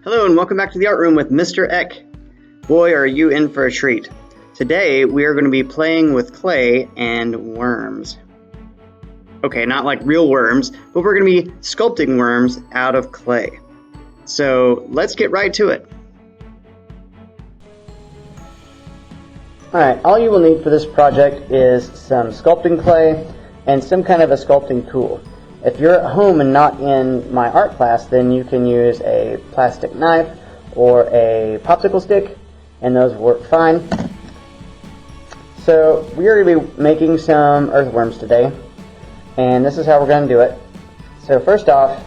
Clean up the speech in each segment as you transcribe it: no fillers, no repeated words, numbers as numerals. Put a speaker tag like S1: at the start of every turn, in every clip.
S1: Hello and welcome back to the art room with Mr. Eck. Boy, are you in for a treat. Today we are going to be playing with clay and worms. Okay, not like real worms, but we're going to be sculpting worms out of clay. So let's get right to it. Alright, all you will need for this project is some sculpting clay and some kind of a sculpting tool. If you're at home and not in my art class, then you can use a plastic knife or a popsicle stick, and those work fine. So we are going to be making some earthworms today, and this is how we're going to do it. So first off,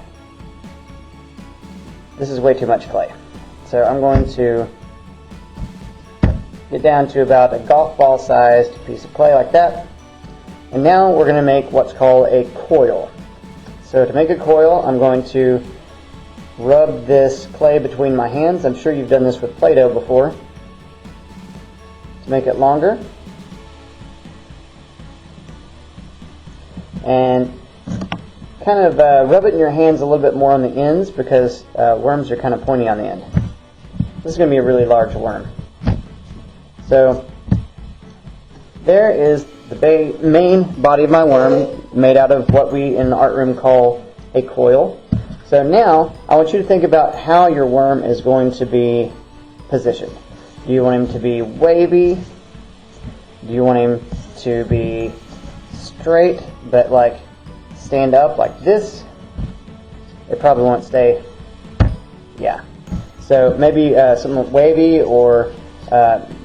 S1: this is way too much clay. So I'm going to get down to about a golf ball sized piece of clay like that. And now we're going to make what's called a coil. So to make a coil, I'm going to rub this clay between my hands. I'm sure you've done this with Play-Doh before. To make it longer. And kind of rub it in your hands a little bit more on the ends because worms are kind of pointy on the end. This is going to be a really large worm. So there is the main body of my worm, made out of what we in the art room call a coil. So now I want you to think about how your worm is going to be positioned. Do you want him to be wavy? Do you want him to be straight but like stand up like this? It probably won't stay. Yeah. So maybe something wavy, or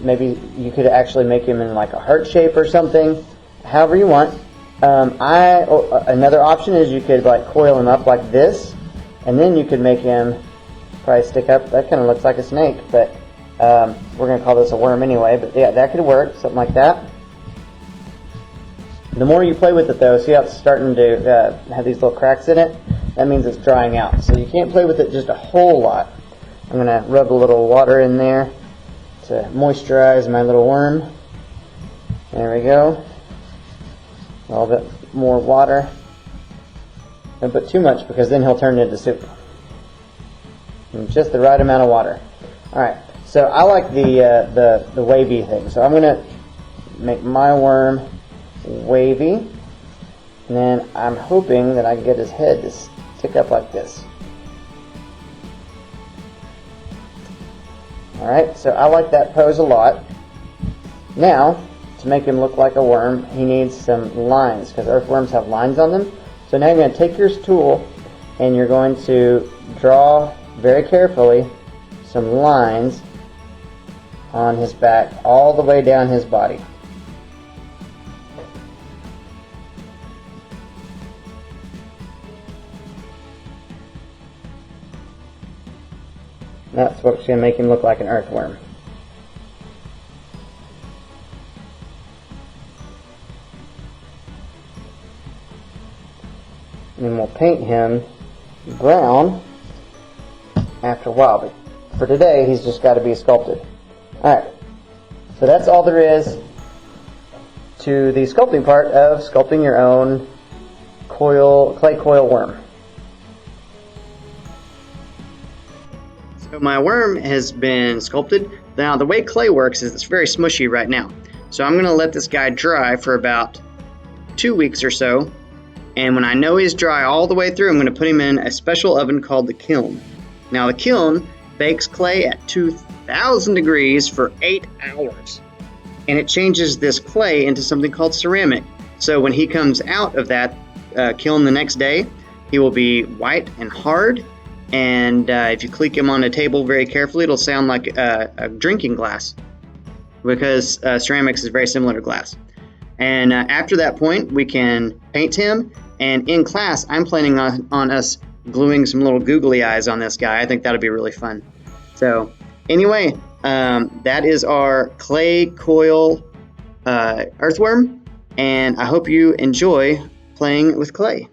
S1: maybe you could actually make him in like a heart shape or something, however you want. Another option is you could like coil him up like this, and then you could make him probably stick up. That kind of looks like a snake, but we're going to call this a worm anyway. But yeah, that could work, something like that. The more you play with it though, see how it's starting to have these little cracks in it? That means it's drying out. So you can't play with it just a whole lot. I'm going to rub a little water in there to moisturize my little worm. There we go. A little bit more water. Don't put too much because then he'll turn into soup. And just the right amount of water. Alright, so I like the wavy thing. So I'm going to make my worm wavy. And then I'm hoping that I can get his head to stick up like this. Alright, so I like that pose a lot. Now, to make him look like a worm, he needs some lines, because earthworms have lines on them. So now you're going to take your tool and you're going to draw very carefully some lines on his back all the way down his body. That's what's going to make him look like an earthworm. And then we'll paint him brown after a while. But for today, he's just got to be sculpted. Alright, so that's all there is to the sculpting part of sculpting your own clay coil worm. So my worm has been sculpted. Now the way clay works is it's very smushy right now. So I'm going to let this guy dry for about 2 weeks or so. And when I know he's dry all the way through, I'm going to put him in a special oven called the kiln. Now the kiln bakes clay at 2,000 degrees for 8 hours. And it changes this clay into something called ceramic. So when he comes out of that kiln the next day, he will be white and hard. And if you click him on a table very carefully, it'll sound like a drinking glass, because ceramics is very similar to glass. And after that point, we can paint him. And in class, I'm planning on us gluing some little googly eyes on this guy. I think that'll be really fun. So anyway, that is our clay coil earthworm. And I hope you enjoy playing with clay.